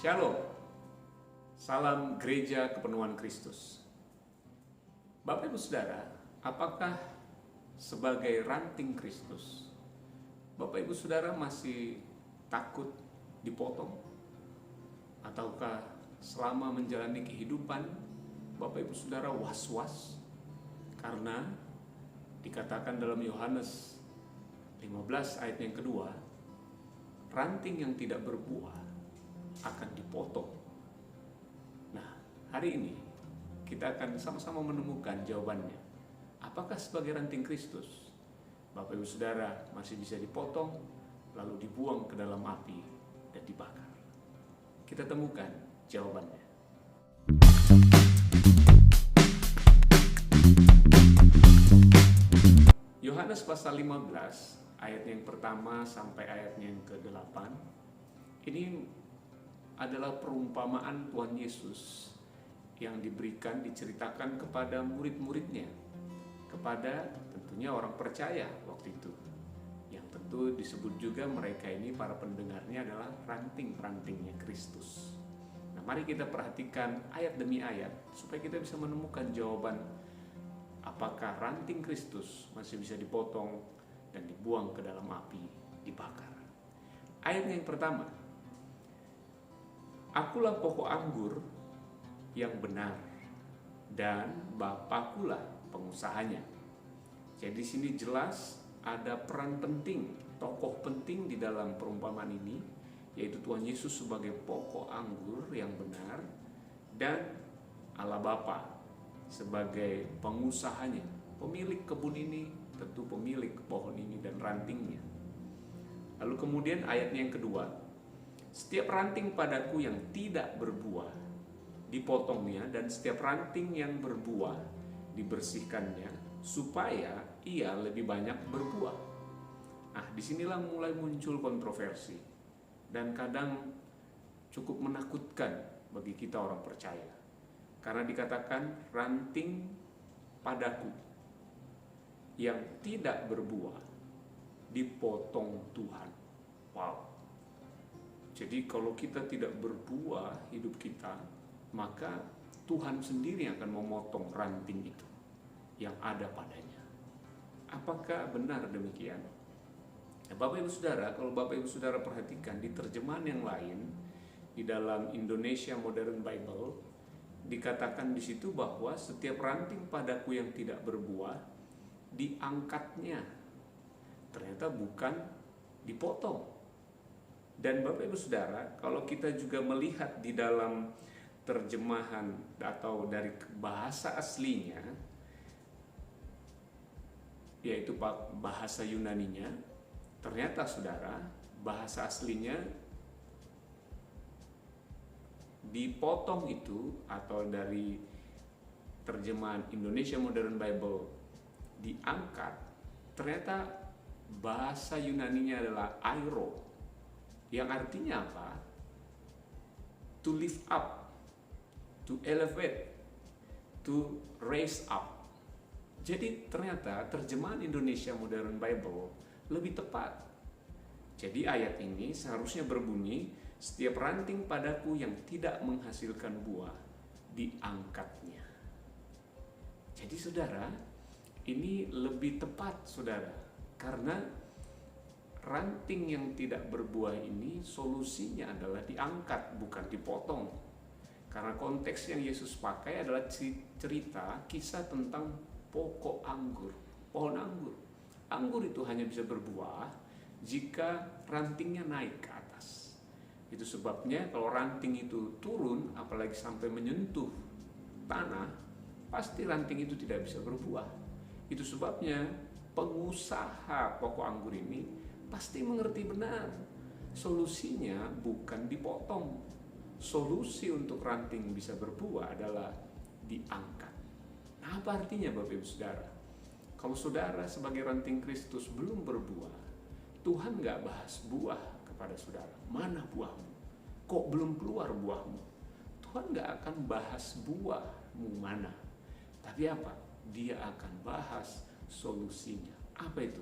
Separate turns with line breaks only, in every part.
Shalom, salam gereja kepenuhan Kristus. Bapak Ibu Saudara, apakah sebagai ranting Kristus, Bapak Ibu Saudara masih takut dipotong? Ataukah selama menjalani kehidupan, Bapak Ibu Saudara was-was? Karena dikatakan dalam Yohanes 15 ayat yang kedua, ranting yang tidak berbuah akan dipotong. Nah, hari ini kita akan sama-sama menemukan jawabannya. Apakah sebagai ranting Kristus, Bapak Ibu Saudara masih bisa dipotong, lalu dibuang ke dalam api dan dibakar? Kita temukan jawabannya. Yohanes pasal 15 ayat yang pertama sampai ayatnya yang ke-8. Ini adalah perumpamaan Tuhan Yesus yang diceritakan kepada murid-muridnya, kepada tentunya orang percaya waktu itu, yang tentu disebut juga mereka ini, para pendengarnya adalah ranting-rantingnya Kristus. Nah, mari kita perhatikan ayat demi ayat supaya kita bisa menemukan jawaban apakah ranting Kristus masih bisa dipotong dan dibuang ke dalam api, dibakar. Ayat yang pertama, akulah pokok anggur yang benar dan Bapakulah pengusahanya. Jadi di sini jelas ada peran penting, tokoh penting di dalam perumpamaan ini, yaitu Tuhan Yesus sebagai pokok anggur yang benar dan Allah Bapa sebagai pengusahanya, pemilik kebun ini, tentu pemilik pohon ini dan rantingnya. Lalu kemudian ayatnya yang kedua, setiap ranting padaku yang tidak berbuah dipotongnya, dan setiap ranting yang berbuah dibersihkannya, supaya ia lebih banyak berbuah. Nah, disinilah mulai muncul kontroversi dan kadang cukup menakutkan bagi kita orang percaya, karena dikatakan ranting padaku yang tidak berbuah dipotong Tuhan. Wow. Jadi kalau kita tidak berbuah hidup kita, maka Tuhan sendiri akan memotong ranting itu yang ada padanya. Apakah benar demikian? Nah, Bapak Ibu Saudara, kalau Bapak Ibu Saudara perhatikan di terjemahan yang lain, di dalam Indonesia Modern Bible, dikatakan di situ bahwa setiap ranting padaku yang tidak berbuah diangkatnya. Ternyata bukan dipotong. Dan Bapak Ibu Saudara, kalau kita juga melihat di dalam terjemahan atau dari bahasa aslinya, yaitu bahasa Yunaninya, ternyata Saudara, bahasa aslinya dipotong itu, atau dari terjemahan Indonesia Modern Bible diangkat, ternyata bahasa Yunaninya adalah airo, yang artinya apa? To lift up, to elevate, to raise up. Jadi ternyata terjemahan Indonesia Modern Bible lebih tepat. Jadi ayat ini seharusnya berbunyi, setiap ranting padaku yang tidak menghasilkan buah diangkatnya. Jadi saudara, ini lebih tepat saudara, karena ranting yang tidak berbuah ini solusinya adalah diangkat, bukan dipotong. Karena konteks yang Yesus pakai adalah cerita kisah tentang pokok anggur, pohon anggur. Anggur itu hanya bisa berbuah jika rantingnya naik ke atas. Itu sebabnya kalau ranting itu turun, apalagi sampai menyentuh tanah, pasti ranting itu tidak bisa berbuah. Itu sebabnya pengusaha pokok anggur ini pasti mengerti benar, solusinya bukan dipotong. Solusi untuk ranting bisa berbuah adalah diangkat. Nah, apa artinya Bapak Ibu Saudara? Kalau saudara sebagai ranting Kristus belum berbuah, Tuhan gak bahas buah kepada saudara. Mana buahmu? Kok belum keluar buahmu? Tuhan gak akan bahas buahmu mana. Tapi apa? Dia akan bahas solusinya. Apa itu?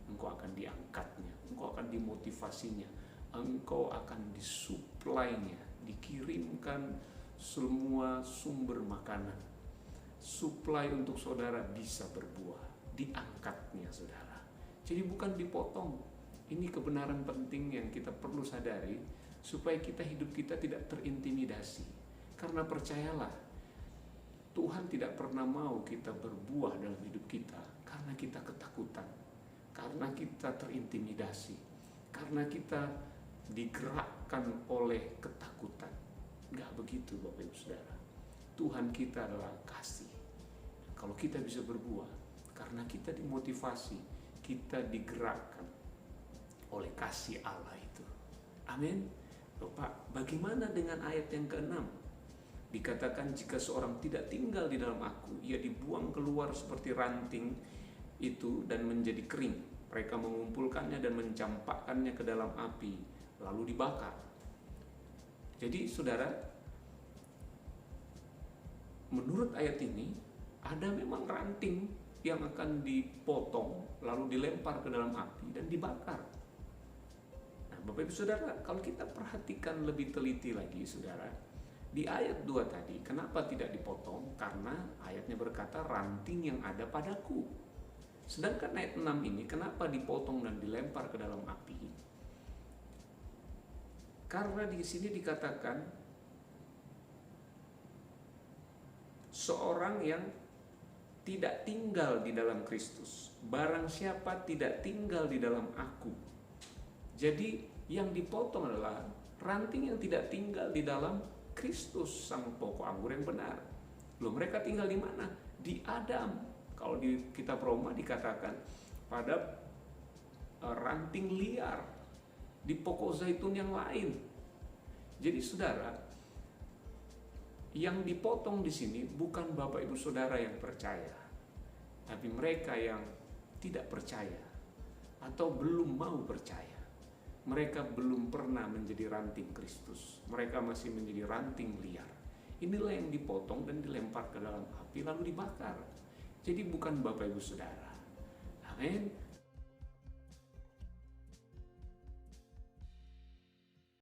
Engkau akan diangkatnya, engkau akan dimotivasinya, engkau akan disuplainya, dikirimkan semua sumber makanan. Suplai untuk saudara bisa berbuah, diangkatnya saudara. Jadi bukan dipotong. Ini kebenaran penting yang kita perlu sadari supaya hidup kita tidak terintimidasi. Karena percayalah, Tuhan tidak pernah mau kita berbuah dalam hidup kita karena kita ketakutan, karena kita terintimidasi, karena kita digerakkan oleh ketakutan. Gak begitu Bapak Ibu Saudara. Tuhan kita adalah kasih. Kalau kita bisa berbuah karena kita dimotivasi, kita digerakkan oleh kasih Allah itu. Amin. Bapak, bagaimana dengan ayat yang ke-6? Dikatakan jika seorang tidak tinggal di dalam aku, ia dibuang keluar seperti ranting itu dan menjadi kering. Mereka mengumpulkannya dan mencampakkannya ke dalam api, lalu dibakar. Jadi saudara, menurut ayat ini ada memang ranting yang akan dipotong lalu dilempar ke dalam api dan dibakar. Nah, Bapak Ibu Saudara, kalau kita perhatikan lebih teliti lagi saudara, di ayat 2 tadi, kenapa tidak dipotong? Karena ayatnya berkata ranting yang ada padaku. Sedangkan ayat 6 ini kenapa dipotong dan dilempar ke dalam api? Karena di sini dikatakan seorang yang tidak tinggal di dalam Kristus, barang siapa tidak tinggal di dalam aku. Jadi yang dipotong adalah ranting yang tidak tinggal di dalam Kristus, sang pokok anggur yang benar. Loh, mereka tinggal di mana? Di Adam. Kalau di kitab Roma dikatakan pada ranting liar, di pokok zaitun yang lain. Jadi saudara, yang dipotong di sini bukan Bapak Ibu Saudara yang percaya, tapi mereka yang tidak percaya atau belum mau percaya. Mereka belum pernah menjadi ranting Kristus. Mereka masih menjadi ranting liar. Inilah yang dipotong dan dilempar ke dalam api lalu dibakar. Jadi bukan Bapak Ibu Saudara. Amin.